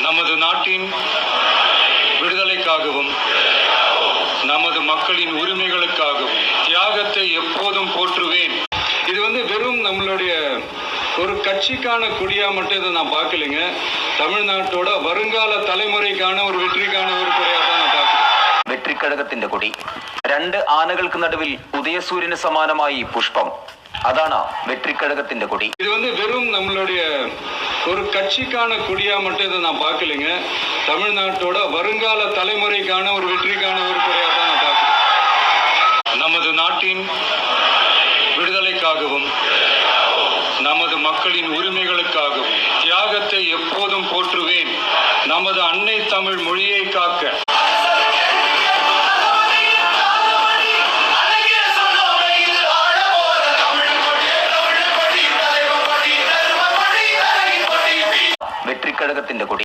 நமது நாட்டின் விடுதலைக்காகவும் நமது மக்களின் உரிமைகளுக்காகவும் தியாகத்தை எப்போதும் போற்றுவேன். இது வெறும் நம்மளுடைய ஒரு கட்சிக்கான கொடியா மட்டும் இதை நான் பார்க்கலைங்க. தமிழ்நாட்டோட வருங்கால தலைமுறைக்கான ஒரு வெற்றிக்கான ஒரு கொடியா தான் நான் பார்க்கிறேன். വെട്രിക്കഴകത്തിന്റെ കൊടി. രണ്ട് ആനകൾക്ക് നടുവിൽ ഉദയസൂര്യന് സമാനമായി പുഷ്പം. അതാണ് വെട്രിക്കഴകത്തിന്റെ കൊടി. இது வெறும் நம்மளுடைய ஒரு கட்சிக்கான கொடியா மட்டும் இதை நான் பார்க்கலைங்க. தமிழ்நாட்டோட வருங்கால தலைமுறைக்கான ஒரு வெற்றிக்கான ஒரு கொடியா தான் நான் பார்க்கிறேன். நமது நாட்டின் விடுதலைக்காகவும் நமது மக்களின் உரிமைகளுக்காகவும் தியாகத்தை எப்போதும் போற்றுவேன். நமது அன்னை தமிழ் மொழியை காக்க വെട്രിക്കഴകത്തിന്റെ കൊടി.